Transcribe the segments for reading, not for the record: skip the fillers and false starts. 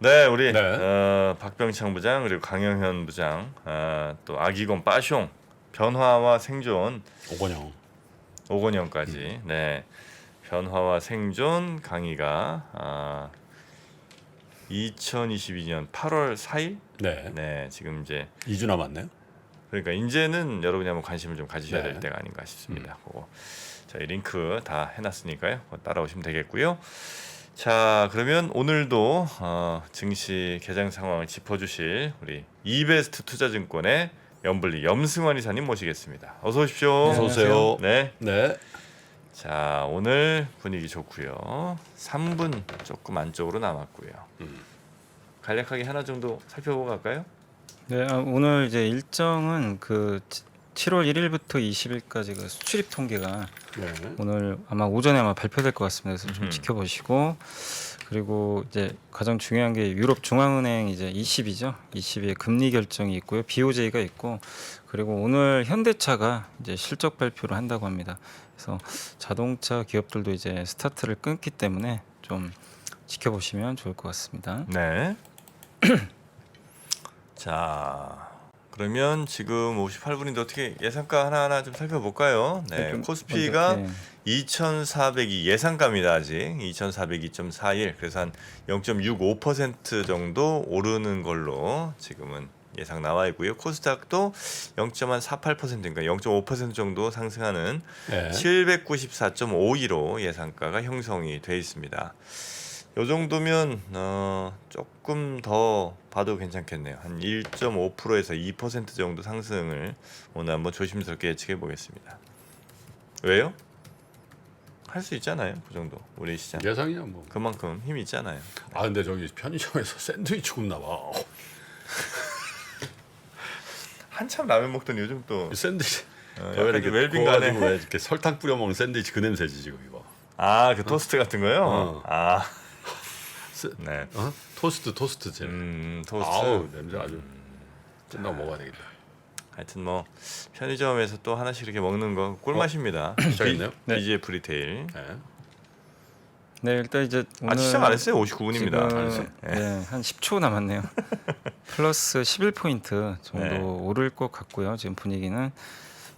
네, 우리 네. 박병창 부장 그리고 강영현 부장 또 아기곰 빠숑 변화와 생존 오건영. 오건영까지 네 변화와 생존 강의가 2022년 8월 4일 네. 네 지금 이제 2주 남았네요. 그러니까 이제는 여러분이 한번 관심을 좀 가지셔야 네. 될 때가 아닌가 싶습니다. 그거 저희 링크 다 해놨으니까요. 따라오시면 되겠고요. 자 그러면 오늘도 증시 개장 상황을 짚어주실 우리 이베스트 투자증권의 염블리 염승환 이사님 모시겠습니다. 어서 오십시오. 어서 오세요. 네. 네. 자 오늘 분위기 좋고요. 3분 조금 안쪽으로 남았고요. 간략하게 하나 정도 살펴보고 갈까요? 네, 오늘 이제 일정은 그 7월 1일부터 20일까지 그 수출입 통계가 네. 오늘 아마 오전에 아마 발표될 것 같습니다. 그래서 좀 음흠. 지켜보시고 그리고 이제 가장 중요한 게 유럽 중앙은행 이제 20이죠. 20의 금리 결정이 있고요. BOJ가 있고 그리고 오늘 현대차가 이제 실적 발표를 한다고 합니다. 그래서 자동차 기업들도 이제 스타트를 끊기 때문에 좀 지켜보시면 좋을 것 같습니다. 네. 자 그러면 지금 58분인데 어떻게 예상가 하나하나 좀 살펴볼까요? 네, 좀 코스피가 먼저, 2,402 예상가입니다. 아직 2,402.41 그래서 한 0.65% 정도 오르는 걸로 지금은 예상 나와 있고요. 코스닥도 0.48%인가 0.5% 정도 상승하는 네. 794.52로 예상가가 형성이 돼 있습니다. 요 정도면 조금 더 봐도 괜찮겠네요. 한 1.5%에서 2% 정도 상승을 오늘 한번 조심스럽게 예측해 보겠습니다. 왜요? 할 수 있잖아요. 그 정도 우리 시장. 예상이야 뭐. 그만큼 힘이 있잖아요. 아 근데 저기 편의점에서 샌드위치 굽나 봐. 한참 라면 먹던 요즘 또 샌드위치. 약간 이렇게 웰빙간에 구워가지고 왜 이렇게 설탕 뿌려 먹는 샌드위치 그 냄새지 지금 이거. 그 토스트 같은 거요? 네. 토스트 제. 토스트. 아우 냄새 아주. 끝나고 먹어야 되겠다. 하여튼 뭐 편의점에서 또 하나씩 이렇게 먹는 거 꿀맛입니다. 시작했네요? 네. BGF 리테일. 네. 네, 일단 이제 오늘 시작 안 했어요? 59분입니다. 지금, 네, 한 10초 남았네요. 플러스 11포인트 정도 네. 오를 것 같고요. 지금 분위기는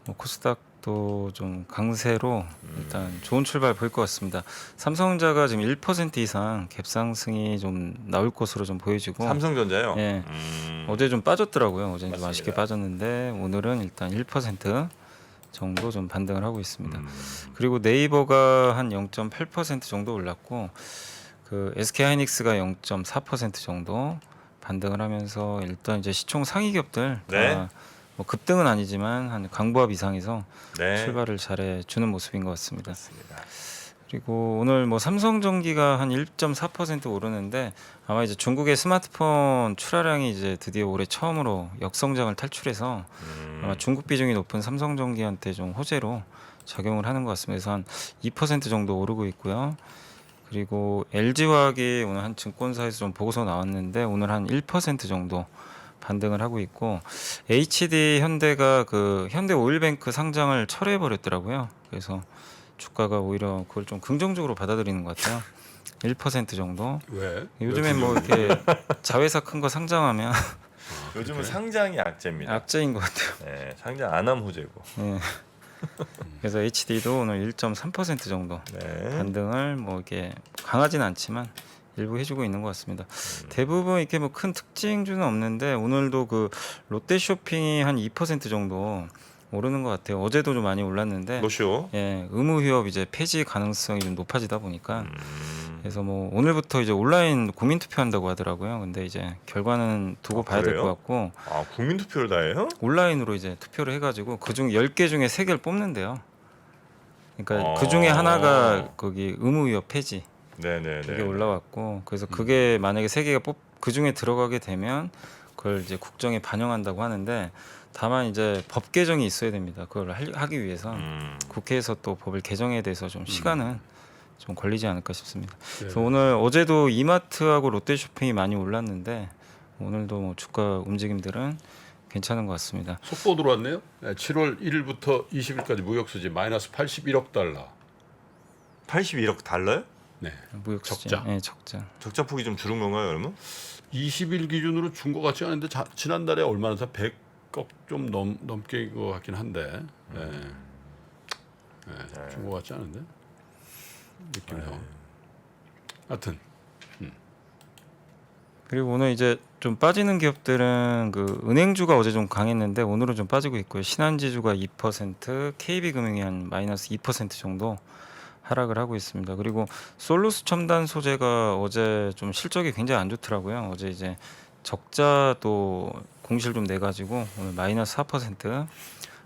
뭐 코스닥도 좀 강세로 일단 좋은 출발 보일 것 같습니다. 삼성전자가 지금 1% 이상 갭상승이 좀 나올 것으로 좀 보여지고 삼성전자요? 예. 어제 좀 빠졌더라고요. 어제는 좀 맞습니다. 아쉽게 빠졌는데 오늘은 일단 1% 정도 좀 반등을 하고 있습니다. 그리고 네이버가 한 0.8% 정도 올랐고 그 SK하이닉스가 0.4% 정도 반등을 하면서 일단 이제 시총 상위 기업들 네. 다 뭐 급등은 아니지만 한 강보합 이상에서 네. 출발을 잘해 주는 모습인 것 같습니다. 그렇습니다. 그리고 오늘 뭐 삼성전기가 한 1.4% 오르는데 아마 이제 중국의 스마트폰 출하량이 이제 드디어 올해 처음으로 역성장을 탈출해서 아마 중국 비중이 높은 삼성전기한테 좀 호재로 작용을 하는 것 같습니다. 그래서 한 2% 정도 오르고 있고요. 그리고 LG화학이 오늘 한 증권사에서 좀 보고서 나왔는데 오늘 한 1% 정도 반등을 하고 있고 HD 현대가 그 현대 오일뱅크 상장을 철회해 버렸더라고요. 그래서 주가가 오히려 그걸 좀 긍정적으로 받아들이는 것 같아요. 1% 정도. 왜? 요즘에 뭐 이렇게 자회사 큰 거 상장하면 요즘은 상장이 악재입니다. 악재인 것 같아요. 네, 상장 안함 호재고. 네. 그래서 HD도 오늘 1.3% 정도 네. 반등을 뭐 이렇게 강하진 않지만 일부 해주고 있는 것 같습니다. 대부분 이렇게 뭐 큰 특징주는 없는데 오늘도 그 롯데쇼핑이 한 2% 정도 오르는 것 같아요. 어제도 좀 많이 올랐는데 노쇼. 예, 의무 휴업 이제 폐지 가능성이 좀 높아지다 보니까 그래서 뭐 오늘부터 이제 온라인 국민 투표한다고 하더라고요. 근데 이제 결과는 두고 봐야 될 그래요? 것 같고 국민 투표를 다 해요? 온라인으로 이제 투표를 해가지고 그중 10개 중에 3개를 뽑는데요. 그러니까 그 중에 하나가 거기 의무 휴업 폐지 네네네. 그게 올라왔고 그래서 그게 만약에 3개가 그 중에 들어가게 되면 그걸 이제 국정에 반영한다고 하는데 다만 이제 법 개정이 있어야 됩니다. 그걸 하기 위해서 국회에서 또 법을 개정에 대해서 좀 시간은 좀 걸리지 않을까 싶습니다. 그래서 오늘 어제도 이마트하고 롯데쇼핑이 많이 올랐는데 오늘도 뭐 주가 움직임들은 괜찮은 것 같습니다. 속보 들어왔네요. 7월 1일부터 20일까지 무역 수지 마이너스 81억 달러. 81억 달러요? 네. 무역 수지. 적자. 네, 적자. 적자 폭이 좀 줄은 건가요, 그러면? 20일 기준으로 준 것 같지 않은데 지난달에 얼마나 사 100억 좀 넘게 것 같긴 한데 준 것 같지 않은데 느낌상. 하여튼 그리고 오늘 이제 좀 빠지는 기업들은 그 은행주가 어제 좀 강했는데 오늘은 좀 빠지고 있고요. 신한지주가 2%, KB금융이 한 마이너스 2% 정도 하락을 하고 있습니다. 그리고 솔루스 첨단 소재가 어제 좀 실적이 굉장히 안 좋더라고요. 어제 이제 적자도 공시를 좀 내가지고 오늘 마이너스 4%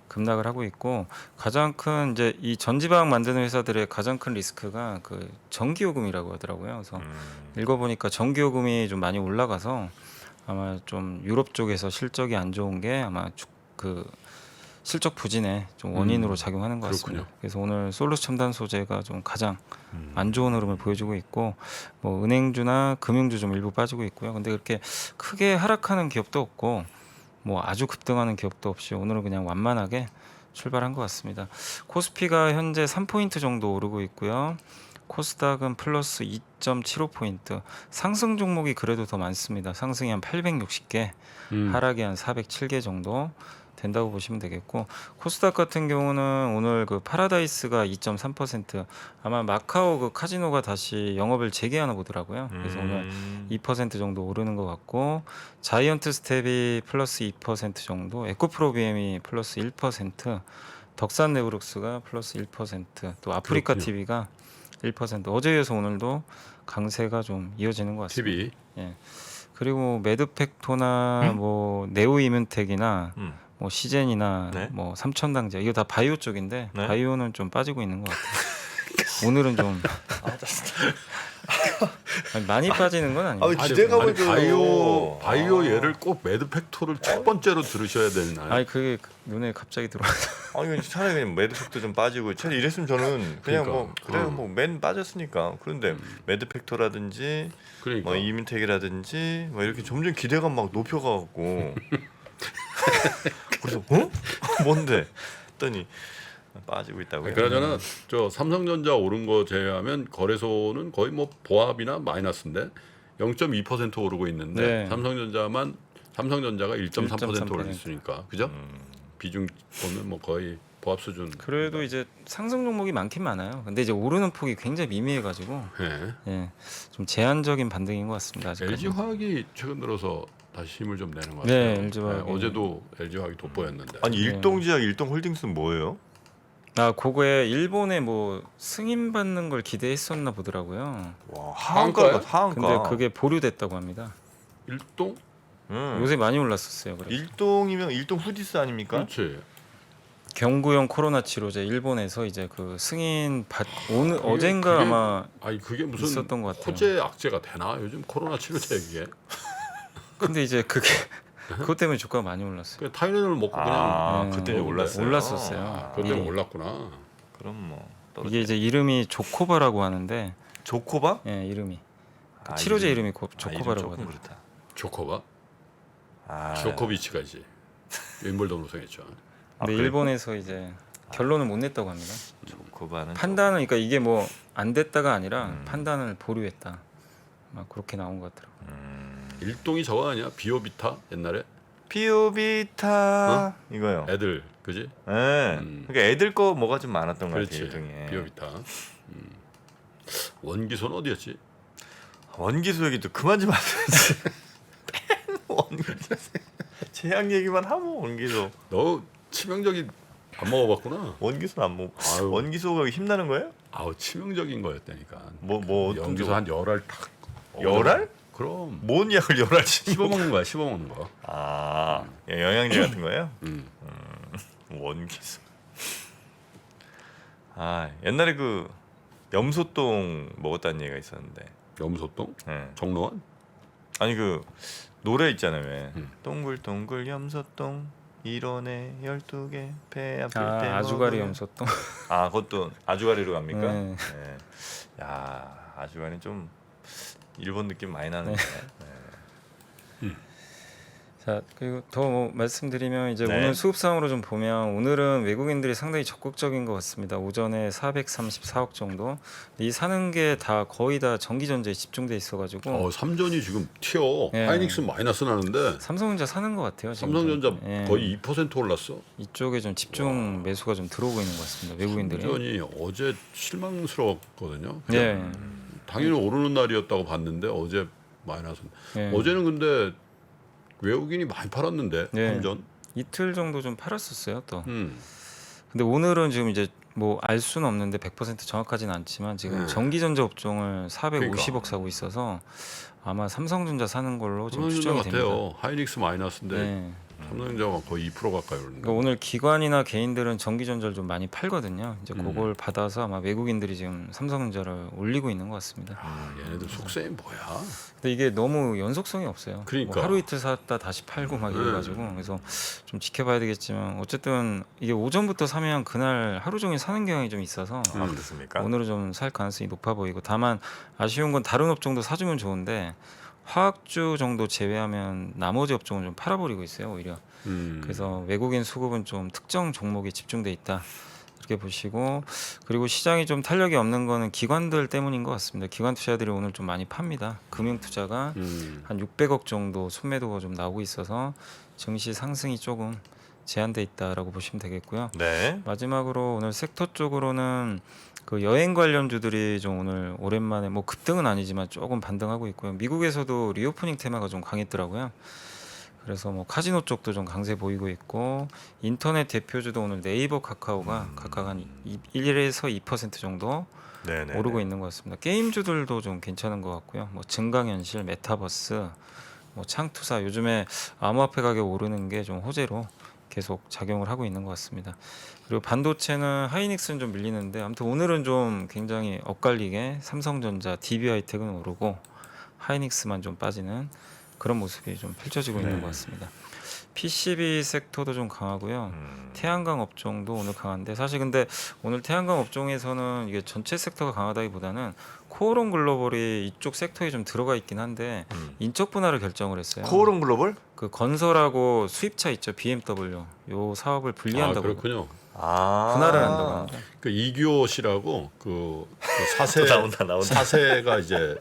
급락을 하고 있고, 가장 큰 이제 이 전지방 만드는 회사들의 가장 큰 리스크가 그 전기요금이라고 하더라고요. 그래서 읽어보니까 전기요금이 좀 많이 올라가서 아마 좀 유럽 쪽에서 실적이 안 좋은 게 아마 그 실적 부진의 좀 원인으로 작용하는 것 같습니다. 그렇군요. 그래서 오늘 솔루스 첨단 소재가 좀 가장 안 좋은 흐름을 보여주고 있고, 뭐 은행주나 금융주 좀 일부 빠지고 있고요. 근데 그렇게 크게 하락하는 기업도 없고 뭐 아주 급등하는 기업도 없이 오늘은 그냥 완만하게 출발한 것 같습니다. 코스피가 현재 3포인트 정도 오르고 있고요. 코스닥은 플러스 2.75포인트. 상승 종목이 그래도 더 많습니다. 상승이 한 860개, 하락이 한 407개 정도 된다고 보시면 되겠고, 코스닥 같은 경우는 오늘 그 파라다이스가 2.3%, 아마 마카오 그 카지노가 다시 영업을 재개하나 보더라고요. 그래서 오늘 2% 정도 오르는 것 같고, 자이언트 스텝이 플러스 2% 정도, 에코프로비엠이 플러스 1%, 덕산 네브룩스가 플러스 1%, 또 아프리카 그렇군요. TV가 1%. 어제에 이어서 오늘도 강세가 좀 이어지는 것 같습니다. TV 예. 그리고 매드팩토나 뭐 네오이뮨텍이나 뭐 시젠이나 네. 뭐 삼천당자, 이거 다 바이오 쪽인데 네. 바이오는 좀 빠지고 있는 것 같아요. 오늘은 좀 아니, 많이 빠지는 건 아니에요. 아, 기대감을 줘요. 바이오 예를 꼭 매드팩토를 첫 번째로 들으셔야 되나요? 아니 그게 눈에 갑자기 들어와서 아니 차라리 그냥 매드팩토 좀 빠지고 차라리 이랬으면 저는 그냥 그러니까. 뭐 그래요 뭐맨 빠졌으니까. 그런데 매드팩토라든지 그러니까 뭐 이민텍이라든지 뭐 이렇게 점점 기대감 막 높여가갖고 그래서 뭔데 했더니 빠지고 있다고요. 그러잖아. 저 삼성전자 오른 거 제외하면 거래소는 거의 뭐 보합이나 마이너스인데 0.2% 오르고 있는데 네. 삼성전자가 1.3% 1.3%. 올렸으니까 그죠? 비중 보면 뭐 거의 보합 수준. 그래도 이제 상승 종목이 많긴 많아요. 근데 이제 오르는 폭이 굉장히 미미해가지고 예. 예, 좀 제한적인 반등인 것 같습니다. 아직까지. LG 화학이 최근 들어서 다시 힘을 좀 내는 것 네, 같아요. LG 화학이. 어제도 LG 화학이 돋보였는데. 아니 일동지약 일동홀딩스는 뭐예요? 아, 그거에 일본에 뭐 승인 받는 걸 기대했었나 보더라고요. 와 하한가요? 하한가. 근데 그게 보류됐다고 합니다. 일동? 요새 많이 올랐었어요. 그래서. 일동이면 일동 후디스 아닙니까? 그렇지. 경구용 코로나 치료제 일본에서 이제 그 승인 오늘 그게- 어젠가 그게- 아마 아니 그게 무슨 있었던 것 같아요. 호재 악재가 되나? 요즘 코로나 치료제 이게. 근데 이제 그게 그것 때문에 주가가 많이 올랐어요. 그 타이레놀 먹고 그냥 아 네. 그때 올랐어요. 올랐었어요. 그것 때문에 미리. 올랐구나. 그럼 뭐 이게 이제 이름이 조코바라고 하는데, 조코바? 예, 이름이 그 아, 치료제 이름. 이름이 조코바라고 이름 조금 하더라고요. 그렇다. 조코바? 아, 조코비치가지. 윈블던 우승했죠. 근데 그래요? 일본에서 이제 결론을 못 냈다고 합니다. 조코바는 판단은 그러니까 이게 뭐 안 됐다가 아니라 판단을 보류했다. 막 그렇게 나온 것 같더라고요. 일동이 저거 아니야? 비오비타 옛날에 피오비타 이거요. 애들 그지? 예. 그러니까 애들 거 뭐가 좀 많았던 것 같아요. 그렇지. 일종의. 비오비타. 원기소는 어디였지? 원기수 얘기 도 그만 좀 하세요. 원기수 제약 얘기만 하고 원기수. 너 치명적인 안 먹어봤구나. 원기수는 안 먹. 아유. 원기수가 힘나는 거예요? 아우 치명적인 거였다니까. 뭐 어떤 연기소 한 열알 탁. 열알? 그럼 뭔 약을 열알 씹어? 씹어 먹는 거야. 씹어 먹는 거. 아 영양제 같은 거예요? 음. 원기수. 아 옛날에 그 염소똥 먹었다는 얘기가 있었는데. 염소똥? 예. 정로원? 아니 그 노래 있잖아요. 왜? 음. 동글동글 염소똥 1원에 12개 배 아플 때 아, 아주가리 먹으면- 염소똥. 아 그것도 아주가리로 갑니까? 네. 네. 야 아주가리 좀 일본 느낌 많이 나는데. 네. 자, 그리고 더 뭐 말씀드리면 이제 네. 오늘 수급상으로 좀 보면 오늘은 외국인들이 상당히 적극적인 것 같습니다. 오전에 434억 정도. 이 사는 게 다 거의 다 전기전자에 집중돼 있어가지고 삼전이 지금 튀어. 예. 하이닉스 마이너스 나는데 삼성전자 사는 것 같아요. 지금. 삼성전자 예. 거의 2% 올랐어. 이쪽에 좀 집중 매수가 좀 들어오고 있는 것 같습니다. 외국인들이. 삼전이 어제 실망스러웠거든요. 예. 당연히 오르는 날이었다고 봤는데 어제 마이너스. 예. 어제는 근데 외국인이 많이 팔았는데 예. 삼전. 이틀 정도 좀 팔았었어요. 또. 음. 근데 오늘은 지금 이제 뭐 알 수는 없는데 100% 정확하지는 않지만 지금 네. 전기전자 업종을 450억 그러니까. 사고 있어서 아마 삼성전자 사는 걸로 좀 삼성전자 추정이 됩니다. 같아요. 하이닉스 마이너스인데 네. 삼성전자가 거의 2% 가까이 오르는데. 그러니까 오늘 기관이나 개인들은 전기전자를 좀 많이 팔거든요. 이제 음. 그걸 받아서 아마 외국인들이 지금 삼성전자를 올리고 있는 것 같습니다. 아, 얘네들 속셈이 뭐야? 근데 이게 너무 연속성이 없어요. 그러니까. 뭐 하루 이틀 샀다 다시 팔고 막 이래가지고 그래서 좀 지켜봐야 되겠지만 어쨌든 이게 오전부터 사면 그날 하루 종일 사는 경향이 좀 있어서 아, 그렇습니까? 오늘은 좀 살 가능성이 높아 보이고 다만 아쉬운 건 다른 업종도 사주면 좋은데 화학주 정도 제외하면 나머지 업종은 좀 팔아버리고 있어요 오히려. 그래서 외국인 수급은 좀 특정 종목에 집중돼 있다 이렇게 보시고 그리고 시장이 좀 탄력이 없는 거는 기관들 때문인 것 같습니다. 기관 투자들이 오늘 좀 많이 팝니다. 금융 투자가 한 600억 정도 순매도가 좀 나오고 있어서 증시 상승이 조금 제한돼 있다라고 보시면 되겠고요. 네. 마지막으로 오늘 섹터 쪽으로는 그 여행 관련주들이 좀 오늘 오랜만에 뭐 급등은 아니지만 조금 반등하고 있고요. 미국에서도 리오프닝 테마가 좀 강했더라고요. 그래서 뭐 카지노 쪽도 좀 강세 보이고 있고 인터넷 대표주도 오늘 네이버 카카오가 각각 한 1에서 2% 정도 네네. 오르고 있는 것 같습니다. 게임주들도 좀 괜찮은 것 같고요. 뭐 증강현실, 메타버스, 뭐 창투사 요즘에 암호화폐 가격 오르는 게 좀 호재로 계속 작용을 하고 있는 것 같습니다. 그리고 반도체는 하이닉스는 좀 밀리는데 아무튼 오늘은 좀 굉장히 엇갈리게 삼성전자, DB하이텍은 오르고 하이닉스만 좀 빠지는 그런 모습이 좀 펼쳐지고 있는 것 같습니다. PCB 섹터도 좀 강하고요. 태양광 업종도 오늘 강한데 사실 근데 오늘 태양광 업종에서는 이게 전체 섹터가 강하다기보다는 코오롱 글로벌이 이쪽 섹터에 좀 들어가 있긴 한데 인적 분할을 결정을 했어요. 코오롱 글로벌? 그 건설하고 수입차 있죠 BMW 요 사업을 아 분리한다고 그렇군요. 아. 분할을 한다고 합니다. 그 이규호 씨라고 그 사세 또 나온다. 사세가 이제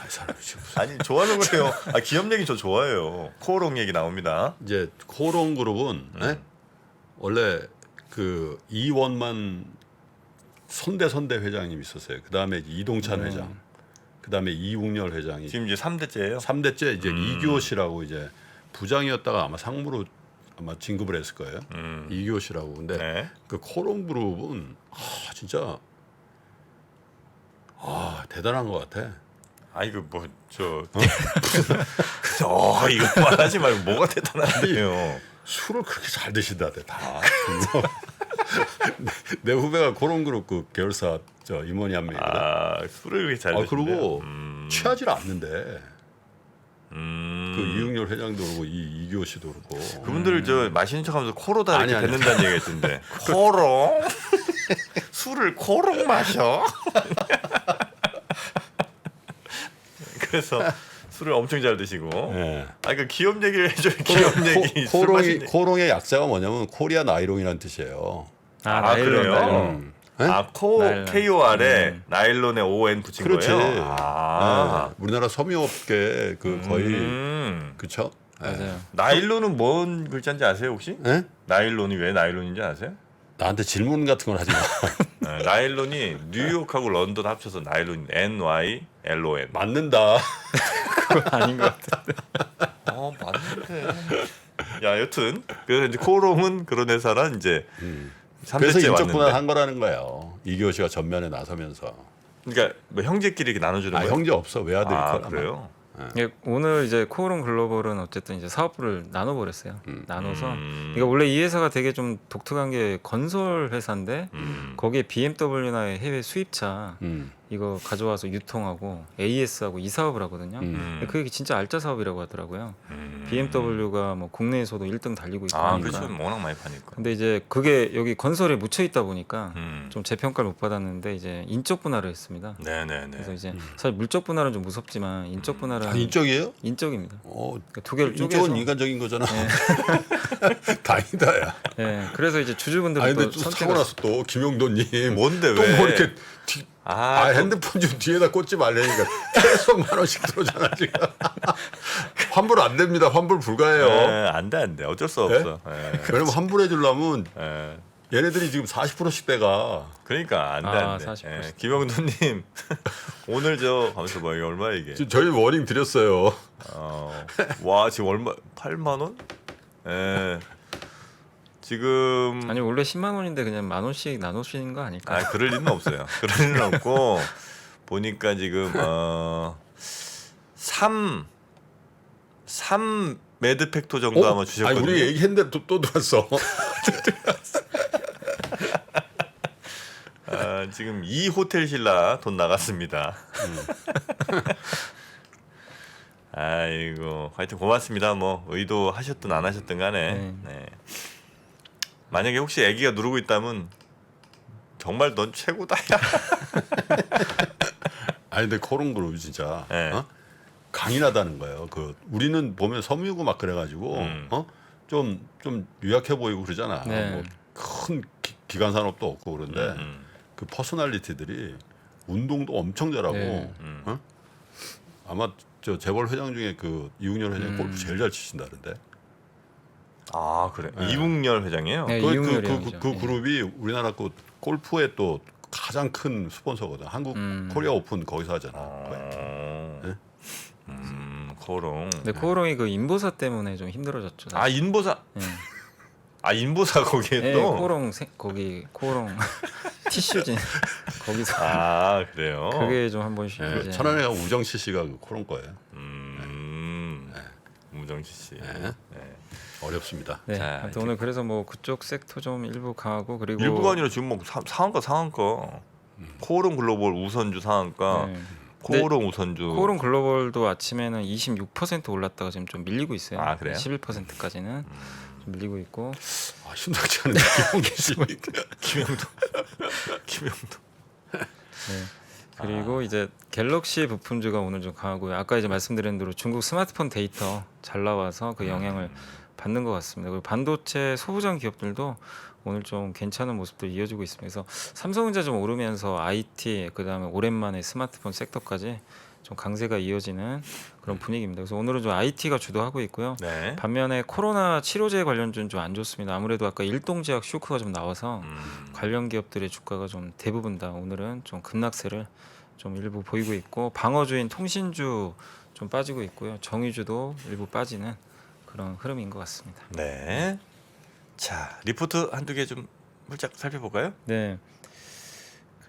사람이 지금 아니 좋아하는 거예요. 아, 기업 얘기 저 좋아해요. 코오롱 얘기 나옵니다. 이제 코오롱 그룹은 네? 원래 그 이원만 선대 회장님 있었어요. 그 다음에 이동찬 회장, 그 다음에 이웅렬 회장이 지금 이제 3대째예요. 3대째 이제 이규호 씨라고 이제 부장이었다가 아마 상무로 아마 진급을 했을 거예요. 이규호 씨라고. 근데 네. 그 코오롱 그룹은 진짜 대단한 것 같아. 아 이거 뭐저 이거 말하지 말고 뭐가 대단한데요. 술을 그렇게 잘 드신다대 다. 내 후배가 코오롱 그룹 그 계열사 저 임원이 한 명이거든. 아 술을 그렇게 잘 드신대요. 그리고 취하질 않는데. 그 이웅렬 회장도 그러고 이규호 씨도 그러고. 그분들을 저 마시는 척하면서 코로다 이렇게 아니. 뱉는다는 얘기가 있던데. 코롱? 술을 코롱 마셔? 그래서 술을 엄청 잘 드시고. 네. 아, 그 기업 얘기를 해줘요. 기업 얘기. 술 마시는. 코롱의 약자가 뭐냐면 코리아 나이롱이라는 뜻이에요. 아, 그래요? 네? 아, 나일론. KOR에 나일론에 ON 붙인 그렇지. 거예요? 아. 네. 우리나라 섬유업계 그 거의 그쵸? 네. 맞아요. 나일론은 뭔 글자인지 아세요 혹시? 네? 나일론이 왜 나일론인지 아세요? 나한테 질문 같은 건 하지 마. 네, 나일론이 뉴욕하고 런던 합쳐서 나일론 NYLON. 맞는다. 그거 아닌 것 같은데. 맞는데. 야, 여튼 그래서 이제 코롱은 그런 회사란 이제 그래서 3대째 인적 왔는데. 분할한 거라는 거예요. 이규호 씨가 전면에 나서면서. 그러니까 뭐 형제끼리 이렇게 나눠주는 거예요. 형제 없어. 외아들이 아, 거야. 그래요? 예, 오늘 이제 코오롱 글로벌은 어쨌든 이제 사업부를 나눠버렸어요. 나눠서 그러니까 원래 이 회사가 되게 좀 독특한 게 건설 회사인데 거기에 BMW나 해외 수입차 이거 가져와서 유통하고 AS하고 이 사업을 하거든요. 근데 그게 진짜 알짜 사업이라고 하더라고요. BMW가 뭐 국내에서도 1등 달리고 있고 아, 하니까. 그렇죠. 워낙 많이 파니까. 근데 이제 그게 여기 건설에 묻혀 있다 보니까 음. 좀 재평가를 못 받았는데 이제 인적 분할을 했습니다. 네네네. 그래서 이제 사실 물적 분할은 좀 무섭지만 인적 분할은 인적이에요? 인적입니다. 어, 그러니까 두 개를 쪼개서. 인적은 인간적인 거잖아. 다행이다, 야. 예, 그래서 이제 주주분들이 아니, 또 근데 또 사고 선택을 나서 또 김용도님 뭔데 또 왜? 뭐 이렇게 아, 핸드폰 좀 뒤에다 꽂지 말라니까 계속 10,000원씩 들어오잖아 지금. 환불 안 됩니다. 환불 불가해요. 안돼 어쩔 수 없어. 예. 왜냐면 환불해 주려면 예. 얘네들이 지금 40%씩 대가. 그러니까 안돼 아, 안돼. 40%. 예. 김영도님 오늘 저 가면서 뭐 이게 얼마 이게? 지금 저희 워닝 드렸어요. 와 지금 얼마 8만 원? 예. 지금 아니 원래 10만 원인데 그냥 1,000원씩 나눠주시는 거 아닐까? 아 그럴 리는 없어요. 그럴 리는 없고 보니까 지금 3 매드팩토 정도 아마 주셨거든요. 아니, 우리 얘기했는데 또 들어왔어. 지금 2 호텔 신라 돈 나갔습니다. 아이고 하여튼 고맙습니다. 뭐 의도하셨든 안 하셨든 간에 네. 만약에 혹시 애기가 누르고 있다면 정말 넌 최고다야. 아니 근데 코롱그룹 진짜 네. 강인하다는 거예요. 그 우리는 보면 섬유고 막 그래가지고 좀 유약해 보이고 그러잖아. 네. 뭐 큰 기관 산업도 없고 그런데 그 퍼스널리티들이 운동도 엄청 잘하고 네. 아마 저 재벌 회장 중에 그 이웅열 회장 골프 제일 잘 치신다는데. 아 그래. 이웅열 회장이에요. 네, 그 이웅열이 형이죠. 그룹이 우리나라 그 골프의 또 가장 큰 스폰서거든. 한국 코리아 오픈 거기서 하잖아. 네? 코롱. 근데 코오롱이 그 인보사 때문에 좀 힘들어졌죠. 아 인보사. 네. 아 인보사 거기에 네, 또. 코오롱 거기 코오롱 티슈진 거기서 아 그래요. 그게 좀 한 번씩 네, 이제 천안에가 우정치 씨가 그 코롱 거예요. 우정치 씨. 네. 어렵습니다. 네. 자, 하여튼 오늘 그래서 뭐 그쪽 섹터 좀 일부 강하고 그리고 일부가 아니라 지금 뭐 상한가. 코오롱 글로벌 우선주 상한가. 네. 코오롱 우선주. 코오롱 글로벌도 아침에는 26% 올랐다가 지금 좀 밀리고 있어요. 아, 그래요? 11%까지는 좀 밀리고 있고 아, 심상치 않은데 김용기 씨. 김영도. 김영도. 네. 그리고 이제 갤럭시 부품주가 오늘 좀 강하고요. 아까 이제 말씀드린 대로 중국 스마트폰 데이터 잘 나와서 그 영향을 받는 것 같습니다. 그리고 반도체 소부장 기업들도 오늘 좀 괜찮은 모습들 이어지고 있습니다. 그래서 삼성전자 좀 오르면서 IT 그다음에 오랜만에 스마트폰 섹터까지 좀 강세가 이어지는 그런 분위기입니다. 그래서 오늘은 좀 IT가 주도하고 있고요. 네. 반면에 코로나 치료제 관련주는 좀 안 좋습니다. 아무래도 아까 일동제약 쇼크가 좀 나와서 관련 기업들의 주가가 좀 대부분 다 오늘은 좀 급락세를 좀 일부 보이고 있고 방어주인 통신주 좀 빠지고 있고요. 정유주도 일부 빠지는 그런 흐름인 것 같습니다. 네. 자 리포트 한두 개 좀 살짝 살펴볼까요? 네.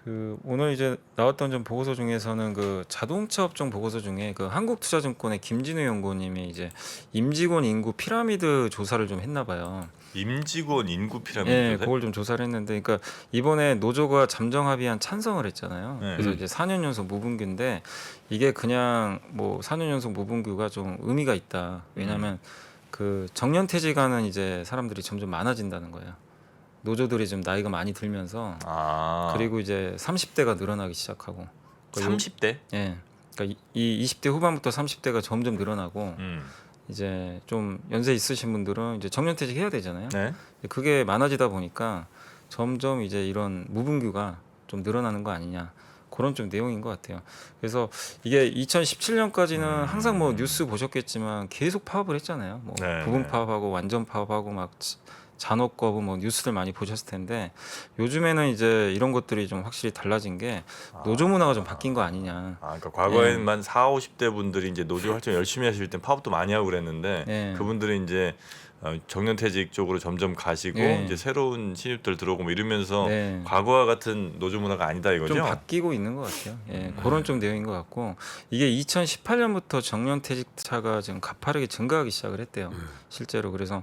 그 오늘 이제 나왔던 좀 보고서 중에서는 그 자동차 업종 보고서 중에 그 한국투자증권의 김진우 연구원님이 이제 임직원 인구 피라미드 조사를 좀 했나 봐요. 임직원 인구 피라미드. 네, 조사? 그걸 좀 조사를 했는데, 그러니까 이번에 노조가 잠정 합의안 찬성을 했잖아요. 네. 그래서 이제 4년 연속 무분규인데 이게 그냥 뭐 4년 연속 무분규가 좀 의미가 있다. 왜냐하면 그 정년퇴직하는 이제 사람들이 점점 많아진다는 거예요. 노조들이 좀 나이가 많이 들면서 아. 그리고 이제 30대가 늘어나기 시작하고. 그러니까 30대. 예. 그러니까 이 20대 후반부터 30대가 점점 늘어나고 이제 좀 연세 있으신 분들은 이제 정년퇴직 해야 되잖아요. 네. 그게 많아지다 보니까 점점 이제 이런 무분규가 좀 늘어나는 거 아니냐 그런 좀 내용인 것 같아요. 그래서 이게 2017년까지는 항상 뭐 뉴스 보셨겠지만 계속 파업을 했잖아요. 뭐 네, 부분 네. 파업하고 완전 파업하고 막 잔업 거부 뭐 뉴스들 많이 보셨을 텐데 요즘에는 이제 이런 것들이 좀 확실히 달라진 게 노조 문화가 좀 바뀐 거 아니냐. 아, 그러니까 과거에만 4, 50대 분들이 이제 노조 활동 열심히 하실 땐 파업도 많이 하고 그랬는데 네. 그분들은 이제 정년퇴직 쪽으로 점점 가시고 네. 이제 새로운 신입들 들어오고 뭐 이러면서 네. 과거와 같은 노조 문화가 아니다 이거죠. 좀 바뀌고 있는 것 같아요. 예, 그런 좀 내용인 것 같고 이게 2018년부터 정년퇴직차가 지금 가파르게 증가하기 시작을 했대요. 실제로 그래서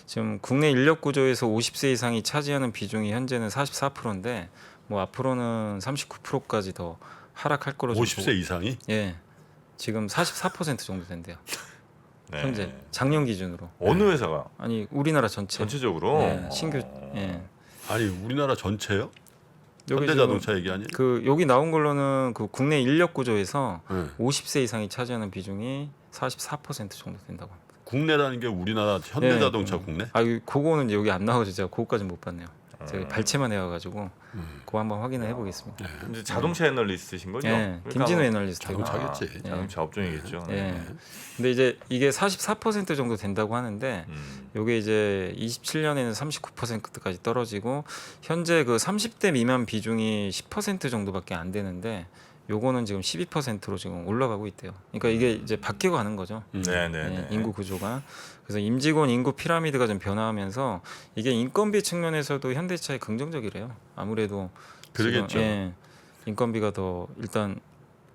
지금 국내 인력 구조에서 50세 이상이 차지하는 비중이 현재는 44%인데 뭐 앞으로는 39%까지 더 하락할 거로 좀 50세 이상이? 예. 지금 44% 정도 된대요. 네. 현재 작년 기준으로. 어느 회사가 아니 우리나라 전체. 전체적으로 예, 신규 예. 아니 우리나라 전체요? 여기 현대자동차 얘기 아니에요? 그 여기 나온 걸로는 그 국내 인력 구조에서 네. 50세 이상이 차지하는 비중이 44% 정도 된다고 합니다. 국내라는 게 우리나라 현대자동차 국내? 아, 그거는 이제 여기 안 나오죠. 제가 그거까지는 못 봤네요. 제가 발췌만 해와가지고 그거 한번 확인을 해보겠습니다. 이제 자동차 애널리스트신 거죠? 예, 그러니까 김진우 아마 애널리스트. 자동차겠지. 자동차 업종이겠죠. 예. 근데 이제 이게 44% 정도 된다고 하는데 요게 이제 27년에는 39%까지 떨어지고 현재 그 30대 미만 비중이 10% 정도밖에 안 되는데 요거는 지금 12%로 지금 올라가고 있대요. 그러니까 이게 이제 바뀌어 가는 거죠. 네네. 예, 인구 구조가. 그래서 임직원 인구 피라미드가 좀 변화하면서 이게 인건비 측면에서도 현대차에 긍정적이래요. 아무래도 그러겠죠. 지금, 예, 인건비가 더 일단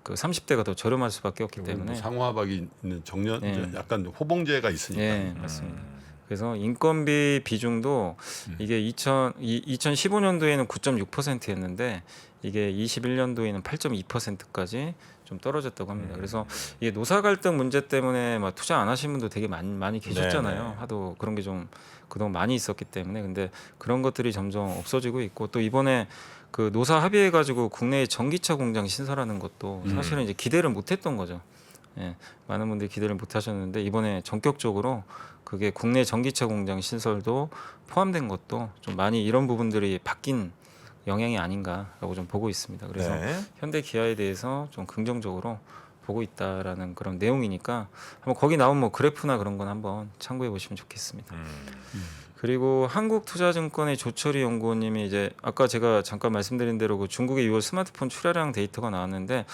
그 30대가 더 저렴할 수밖에 없기 때문에. 상호합이 있는 정년 네. 약간 호봉제가 있으니까. 예, 맞습니다. 그래서 인건비 비중도 이게 2015년도에는 9.6%였는데 이게 21년도에는 8.2%까지 좀 떨어졌다고 합니다. 그래서 이게 노사 갈등 문제 때문에 막 투자 안 하신 분도 되게 많이 계셨잖아요. 네네. 하도 그런 게 좀 그동안 많이 있었기 때문에 근데 그런 것들이 점점 없어지고 있고 또 이번에 그 노사 합의해 가지고 국내에 전기차 공장 신설하는 것도 사실은 이제 기대를 못했던 거죠. 예, 많은 분들이 기대를 못하셨는데 이번에 전격적으로 그게 국내 전기차 공장 신설도 포함된 것도 좀 많이 이런 부분들이 바뀐 영향이 아닌가라고 좀 보고 있습니다. 그래서 네. 현대 기아에 대해서 좀 긍정적으로 보고 있다라는 그런 내용이니까 한번 거기 나온 뭐 그래프나 그런 건 한번 참고해 보시면 좋겠습니다. 그리고 한국투자증권의 조철희 연구원님이 이제 아까 제가 잠깐 말씀드린 대로 그 중국의 6월 스마트폰 출하량 데이터가 나왔는데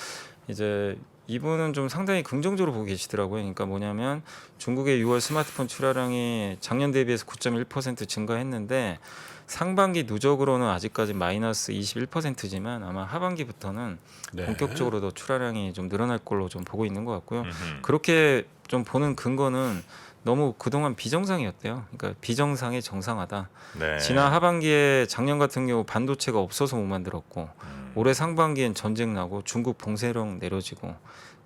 이제 이분은 좀 상당히 긍정적으로 보고 계시더라고요. 그러니까 뭐냐면 중국의 6월 스마트폰 출하량이 작년 대비해서 9.1% 증가했는데 상반기 누적으로는 아직까지 마이너스 21%지만 아마 하반기부터는 네. 본격적으로 더 출하량이 좀 늘어날 걸로 좀 보고 있는 것 같고요. 그렇게 좀 보는 근거는 너무 그동안 비정상이었대요. 그러니까 비정상의 정상화다. 네. 지난 하반기에 작년 같은 경우 반도체가 없어서 못 만들었고 올해 상반기엔 전쟁 나고 중국 봉쇄령 내려지고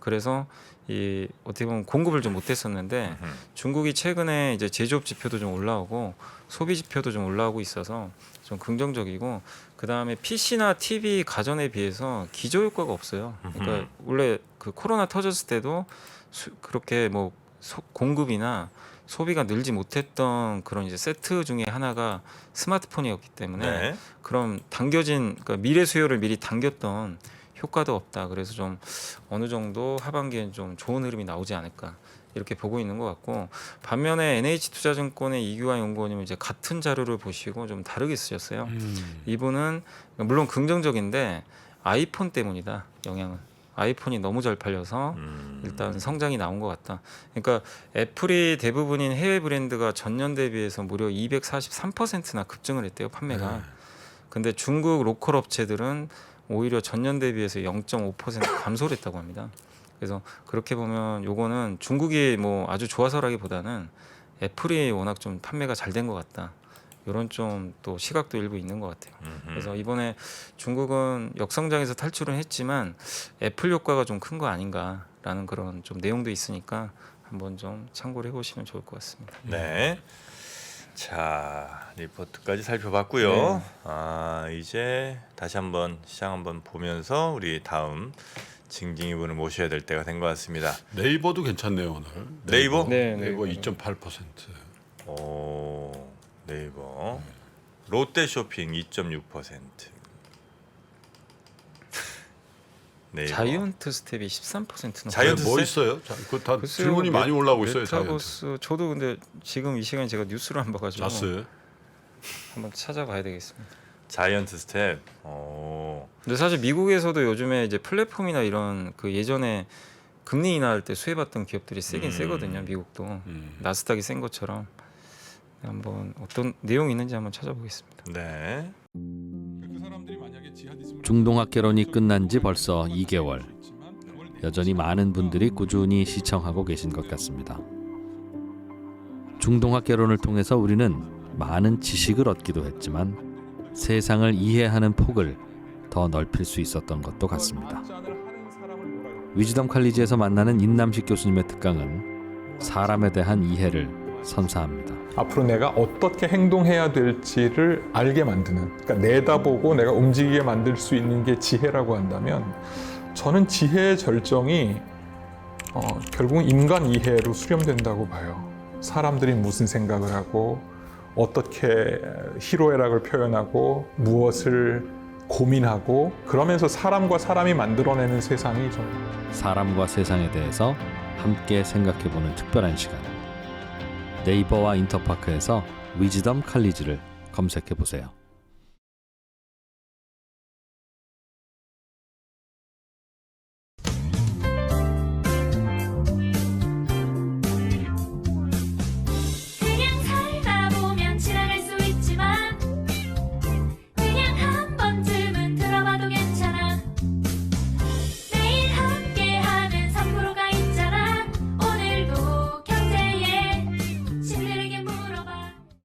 그래서 이 어떻게 보면 공급을 좀 못했었는데 중국이 최근에 이제 제조업 지표도 좀 올라오고 소비 지표도 좀 올라오고 있어서 좀 긍정적이고 그 다음에 PC나 TV 가전에 비해서 기저 효과가 없어요. 그러니까 원래 그 코로나 터졌을 때도 그렇게 뭐 공급이나 소비가 늘지 못했던 그런 이제 세트 중에 하나가 스마트폰이었기 때문에 네. 그럼 당겨진 그러니까 미래 수요를 미리 당겼던 효과도 없다. 그래서 좀 어느 정도 하반기엔 좀 좋은 흐름이 나오지 않을까 이렇게 보고 있는 것 같고 반면에 NH투자증권의 이규환 연구원님은 이제 같은 자료를 보시고 좀 다르게 쓰셨어요. 이분은 물론 긍정적인데 아이폰 때문이다. 영향은. 아이폰이 너무 잘 팔려서 일단 성장이 나온 것 같다. 그러니까 애플이 대부분인 해외 브랜드가 전년 대비해서 무려 243%나 급증을 했대요. 판매가. 근데 중국 로컬 업체들은 오히려 전년 대비해서 0.5% 감소를 했다고 합니다. 그래서 그렇게 보면 요거는 중국이 뭐 아주 좋아서라기보다는 애플이 워낙 좀 판매가 잘 된 것 같다. 이런 좀 또 시각도 일부 있는 것 같아요. 그래서 이번에 중국은 역성장에서 탈출은 했지만 애플 효과가 좀 큰 거 아닌가라는 그런 좀 내용도 있으니까 한번 좀 참고를 해보시면 좋을 것 같습니다. 네. 자 리포트까지 살펴봤고요. 네. 이제 다시 한번 시장 한번 보면서 우리 다음 징징이 분을 모셔야 될 때가 된 것 같습니다. 네이버도 괜찮네요 오늘. 네이버? 네, 네이버 네이버. 2.8%. 오 네이버 롯데 쇼핑 2.6%. 네이버. 자이언트 스텝이 13%는 자이언트 뭐 스텝? 있어요? 자, 그 다 글쎄요, 질문이 많이 올라오고 있어요. 자이언트. 메타버스 저도 근데 지금 이 시간에 제가 뉴스를 안 봐가지고 자스. 한번 찾아봐야 되겠습니다. 자이언트 스텝. 근데 사실 미국에서도 요즘에 이제 플랫폼이나 이런 그 예전에 금리 인하할 때 수혜받던 기업들이 세긴 세거든요. 미국도 나스닥이 센 것처럼 한번 어떤 내용이 있는지 한번 찾아보겠습니다. 네. 중동학 개론이 끝난 지 벌써 2개월. 여전히 많은 분들이 꾸준히 시청하고 계신 것 같습니다. 중동학 개론을 통해서 우리는 많은 지식을 얻기도 했지만 세상을 이해하는 폭을 더 넓힐 수 있었던 것도 같습니다. 위즈덤 칼리지에서 만나는 인남식 교수님의 특강은 사람에 대한 이해를 선사합니다. 앞으로 내가 어떻게 행동해야 될지를 알게 만드는, 그러니까 내다보고 내가 움직이게 만들 수 있는 게 지혜라고 한다면, 저는 지혜의 절정이 결국은 인간 이해로 수렴된다고 봐요. 사람들이 무슨 생각을 하고 어떻게 희로애락을 표현하고 무엇을 고민하고, 그러면서 사람과 사람이 만들어내는 세상이 저는 사람과 세상에 대해서 함께 생각해보는 특별한 시간. 네이버와 인터파크에서 위즈덤 칼리지를 검색해보세요.